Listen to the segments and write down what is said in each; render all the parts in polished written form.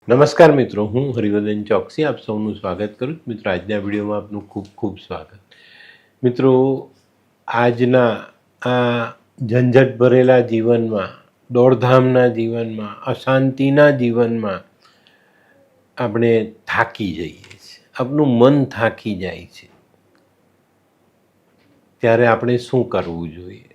નમસ્કાર મિત્રો, હું હરિવર્ધન ચોકસી આપ સૌનું સ્વાગત કરું છું. મિત્રો, આજના વિડીયોમાં આપનું ખૂબ ખૂબ સ્વાગત. મિત્રો, આજના આ ઝંઝટ ભરેલા જીવનમાં, દોડધામના જીવનમાં, અશાંતિના જીવનમાં આપણે થાકી જઈએ છીએ, આપણું મન થાકી જાય છે. ત્યારે આપણે શું કરવું જોઈએ?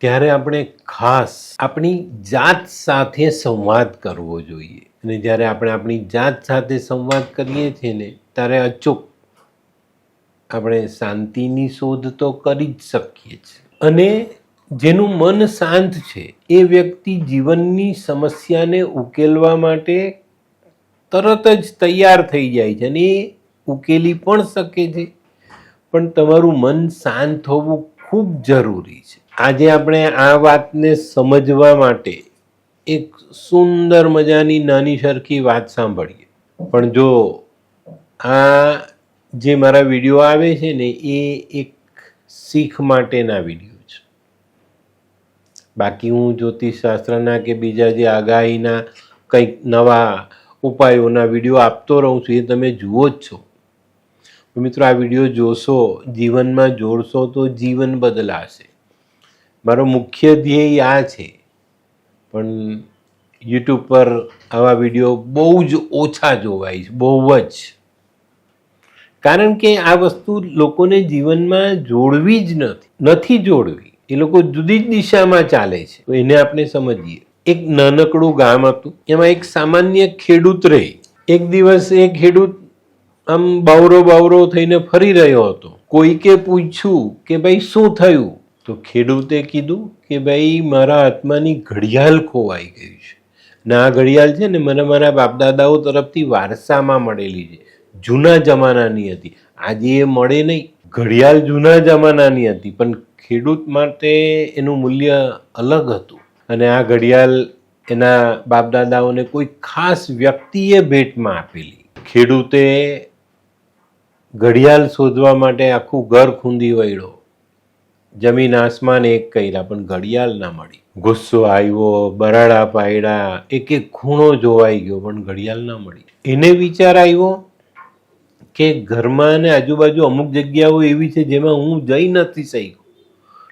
ત્યારે આપણે ખાસ આપણી જાત સાથે સંવાદ કરવો જોઈએ. અને જ્યારે આપણે આપણી જાત સાથે સંવાદ કરીએ છીએ ને, ત્યારે અચૂક આપણે શાંતિની શોધ તો કરી જ શકીએ છીએ. અને જેનું મન શાંત છે એ વ્યક્તિ જીવનની સમસ્યાને ઉકેલવા માટે તરત જ તૈયાર થઈ જાય છે અને એ ઉકેલી પણ શકે છે. પણ તમારું મન શાંત હોવું ખૂબ જરૂરી છે. આજે આપણે આ વાતને સમજવા માટે એક સુંદર મજાની નાની સરખી વાત સાંભળીએ. પણ જો આ જે મારા વિડીયો આવે છે ને, એ એક શીખ માટેના વિડીયો છે. બાકી હું જ્યોતિષશાસ્ત્રના કે બીજા જે આગાહીના કંઈક નવા ઉપાયોના વિડીયો આપતો રહું છું, એ તમે જુઓ જ છો. મિત્રો, આ વિડીયો જોશો, જીવનમાં જોડશો તો જીવન બદલાશે. મારો મુખ્ય ધ્યેય આ છે. પણ યુટ્યુબ પર આવા વિડીયો બહુ જ ઓછા જોવાય છે, બહુ જ. કારણ કે આ વસ્તુ લોકોને જીવનમાં જોડવી જ નથી જોડવી. એ લોકો જુદી જ દિશામાં ચાલે છે. તો એને આપણે સમજીએ. એક નાનકડું ગામ હતું, એમાં એક સામાન્ય ખેડૂત રહે. એક દિવસ એ ખેડૂત આમ બાવરો થઈને ફરી રહ્યો હતો. કોઈકે પૂછ્યું કે ભાઈ શું થયું? તો ખેડૂતે કીધું કે ભાઈ, મારા હાથમાંની ઘડિયાળ ખોવાઈ ગઈ છે. ને આ ઘડિયાળ છે ને, મને મારા બાપદાદાઓ તરફથી વારસામાં મળેલી છે. જૂના જમાનાની હતી. આજે એ મળે નહીં. ઘડિયાળ જૂના જમાનાની હતી, પણ ખેડૂત માટે એનું મૂલ્ય અલગ હતું. અને આ ઘડિયાળ એના બાપદાદાઓને કોઈ ખાસ વ્યક્તિએ ભેટમાં આપેલી. ખેડૂતે ઘડિયાળ શોધવા માટે આખું ઘર ખૂંદી વળ્યો, જમીન આસમાન એક કર્યા, પણ ઘડિયાળ ના મળી. ગુસ્સો આવ્યો, બરાડા પાડ્યા, એક એક ખૂણો જોવાઈ ગયો, પણ ઘડિયાળ ના મળી. એને વિચાર આવ્યો કે ઘરમાં અને આજુબાજુ અમુક જગ્યાઓ એવી છે જેમાં હું જઈ નથી શક્યો.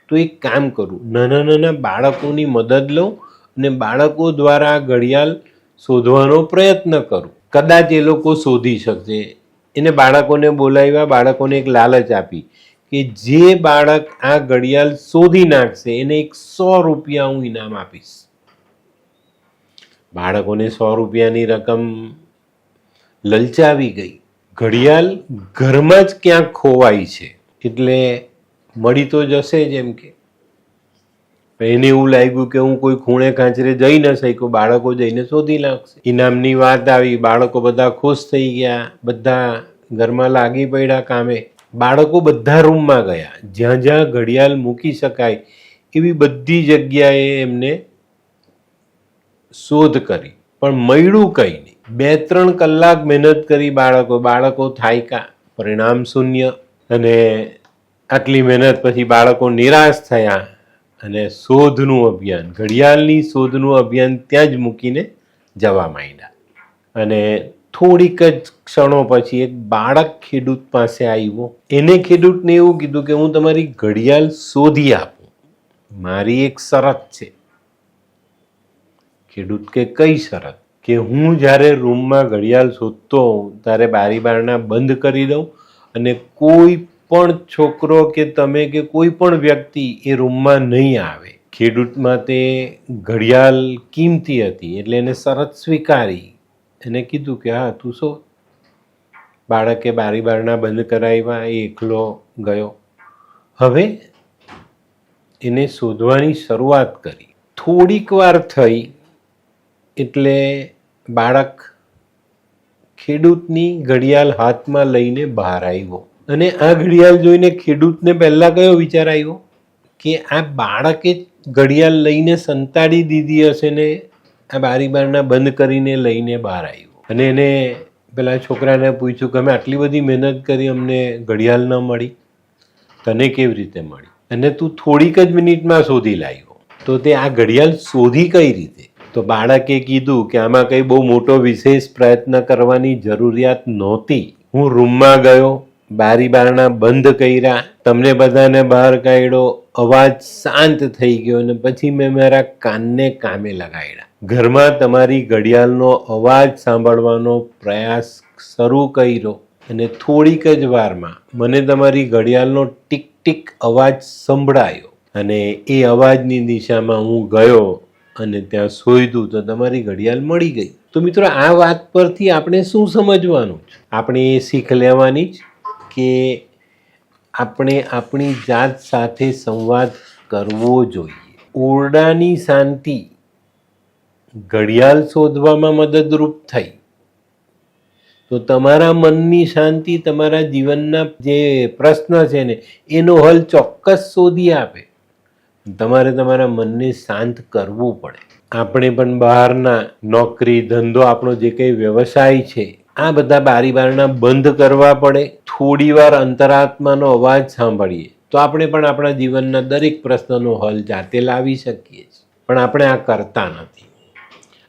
તો એક કામ કરું, નાના નાના બાળકોની મદદ લઉં અને બાળકો દ્વારા આ ઘડિયાળ શોધવાનો પ્રયત્ન કરું. કદાચ એ લોકો શોધી શકશે. એને બાળકોને બોલાવ્યા, બાળકોને એક લાલચ આપી કે જે બાળક આ ઘડિયાળ શોધી નાખશે એને 100 રૂપિયા હું ઇનામ આપીશ. બાળકોને 100 રૂપિયાની રકમ લલચાવી ગઈ. ઘડિયાળ ઘરમાં જ ક્યાંક ખોવાઈ છે, એટલે મળી તો જશે જ એમ કે. એને એવું લાગ્યું કે હું કોઈ ખૂણે ખાંચરે જઈ ન શક્યો, બાળકો જઈને શોધી નાખશે. ઇનામની વાત આવી, બાળકો બધા ખુશ થઈ ગયા, બધા ઘરમાં લાગી પડ્યા કામે. બાળકો બધા રૂમમાં ગયા, જ્યાં જ્યાં ઘડિયાળ મૂકી શકાય એવી બધી જગ્યાએ એમને શોધ કરી, પણ મળ્યું કંઈ નહીં. 2-3 કલાક મહેનત કરી બાળકો થાક્યા, પરિણામ શૂન્ય. અને આટલી મહેનત પછી બાળકો નિરાશ થયા અને શોધનું અભિયાન, ઘડિયાળની શોધનું અભિયાન ત્યાં જ મૂકીને જવા માંડ્યા. અને થોડીક જ ક્ષણો પછી એક બાળક ખેડૂત પાસે આવ્યો. એને ખેડૂતને એવું કીધું કે હું તમારી ઘડિયાળ શોધી આપું, મારી એક શરત છે. ખેડૂત કે કઈ શરત? કે હું જ્યારે રૂમમાં ઘડિયાળ શોધતો હોઉં ત્યારે બારી બારણા બંધ કરી દઉં અને કોઈ પણ છોકરો કે તમે કે કોઈ પણ વ્યક્તિ એ રૂમમાં નહીં આવે. ખેડૂતમાં તે ઘડિયાળ કિંમતી હતી એટલે એને શરત સ્વીકારી. એને કીધું કે હા, તું શોધ. બાળકે બારી બારણા બંધ કરાવ્યા, એ એકલો ગયો. હવે એને શોધવાની શરૂઆત કરી. થોડીક વાર થઈ એટલે બાળક ખેડૂતની ઘડિયાળ હાથમાં લઈને બહાર આવ્યો. અને આ ઘડિયાળ જોઈને ખેડૂતને પહેલા કયો વિચાર આવ્યો કે આ બાળકે ઘડિયાળ લઈને સંતાડી દીધી હશે ને આ બારી બારણા બંધ કરીને લઈને બહાર આવ્યો. અને એને પેલા છોકરાને પૂછ્યું કે અમે આટલી બધી મહેનત કરી, અમને ઘડિયાળ ન મળી, તને કેવી રીતે મળી? અને તું થોડીક જ મિનિટમાં શોધી લાવ્યો. તો તે આ ઘડિયાળ શોધી કઈ રીતે? તો બાળકે કીધું કે આમાં કંઈ બહુ મોટો વિશેષ પ્રયત્ન કરવાની જરૂરિયાત નહોતી. હું રૂમમાં ગયો, બારી બારણા બંધ કર્યા, તમને બધાને બહાર કાઢ્યો, અવાજ શાંત થઈ ગયો અને પછી મેં મારા કાનને કામે લગાડ્યા. ઘરમાં તમારી ઘડિયાળનો અવાજ સાંભળવાનો પ્રયાસ શરૂ કર્યો અને થોડીક જ વારમાં મને તમારી ઘડિયાળનો ટીક ટીક અવાજ સંભળાયો અને એ અવાજની દિશામાં હું ગયો અને ત્યાં શોધ્યું તો તમારી ઘડિયાળ મળી ગઈ. તો મિત્રો, આ વાત પરથી આપણે શું સમજવાનું છે? આપણે એ શીખ લેવાની જ કે આપણે આપણી જાત સાથે સંવાદ કરવો જોઈએ. ઓરડાની શાંતિ ઘડિયાળ શોધવામાં મદદરૂપ થઈ તો તમારા મનની શાંતિ તમારા જીવનના જે પ્રશ્ન છે ને એનો હલ ચોક્કસ શોધી આપે. તમારે તમારા મનને શાંત કરવું પડે. આપણે પણ બહારના નોકરી ધંધો આપણો જે કંઈ વ્યવસાય છે આ બધા બારી બારણા બંધ કરવા પડે. થોડી વાર અંતરાત્માનો અવાજ સાંભળીએ તો આપણે પણ આપણા જીવનના દરેક પ્રશ્નનો હલ જાતે લાવી શકીએ છીએ. પણ આપણે આ કરતા નથી.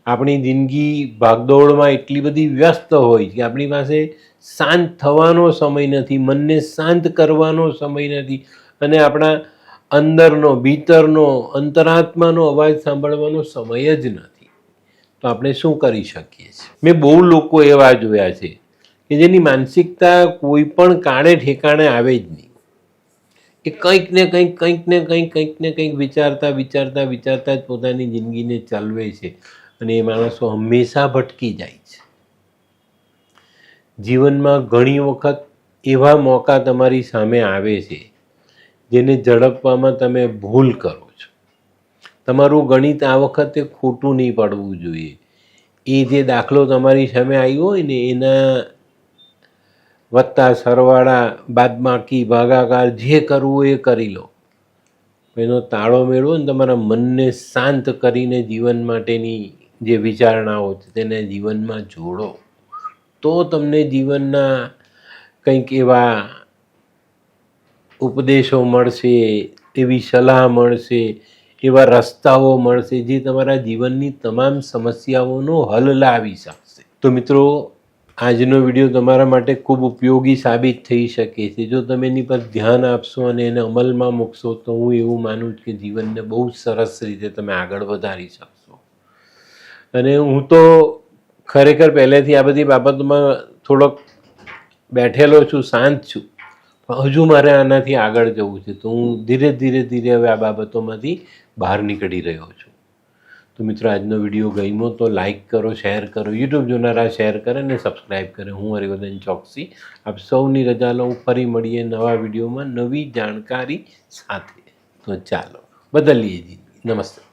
આપણી જિંદગી ભાગદોડમાં એટલી બધી વ્યસ્ત હોય કે આપણી પાસે શાંત થવાનો સમય નથી, મનને શાંત કરવાનો સમય નથી અને આપણા અંદરનો ભીતરનો અંતરાત્માનો અવાજ સાંભળવાનો સમય જ નથી. તો આપણે શું કરી શકીએ છીએ? મેં બહુ લોકો એવા જોયા છે કે જેની માનસિકતા કોઈ પણ કાળે ઠેકાણે આવે જ નહીં. એ કંઈક ને કંઈક વિચારતા જ પોતાની જિંદગીને ચલાવે છે અને એ માણસો હંમેશા ભટકી જાય છે. જીવનમાં ઘણી વખત એવા મોકા તમારી સામે આવે છે જેને ઝડપવામાં તમે ભૂલ કરો છો. તમારું ગણિત આ વખતે ખોટું નહીં પડવું જોઈએ. એ જે દાખલો તમારી સામે આવ્યો હોય ને એના વત્તા સરવાળા બાદબાકી ભાગાકાર જે કરવું એ કરી લો. એનો તાળો મેળવો ને તમારા મનને શાંત કરીને જીવન માટેની જે વિચારણાઓ છે તેને જીવનમાં જોડો તો તમને જીવનના કંઈક એવા ઉપદેશો મળશે, એવી સલાહ મળશે, એવા રસ્તાઓ મળશે જે તમારા જીવનની તમામ સમસ્યાઓનો હલ લાવી શકશે. તો મિત્રો, આજનો વિડીયો તમારા માટે ખૂબ ઉપયોગી સાબિત થઈ શકે છે. જો તમે એની પર ધ્યાન આપશો અને એને અમલમાં મૂકશો તો હું એવું માનું છું કે જીવનને બહુ સરસ રીતે તમે આગળ વધારી શકશો. અને હું તો ખરેખર પહેલેથી આ બધી બાબતોમાં થોડોક બેઠેલો છું, શાંત છું, પણ હજુ મારે આનાથી આગળ જવું છે. તો હું ધીરે ધીરે હવે આ બાબતોમાંથી બહાર નીકળી રહ્યો છું. તો મિત્રો, આજનો વિડીયો ગમ્યો તો લાઈક કરો, શેર કરો, યુટ્યુબ જોનારા શેર કરે અને સબસ્ક્રાઈબ કરે. હું હરિવર્ધન ચોકસી આપ સૌની રજા લઉં. ફરી મળીએ નવા વિડીયોમાં નવી જાણકારી સાથે. તો ચાલો બદલીએ જિંદગી. નમસ્તે.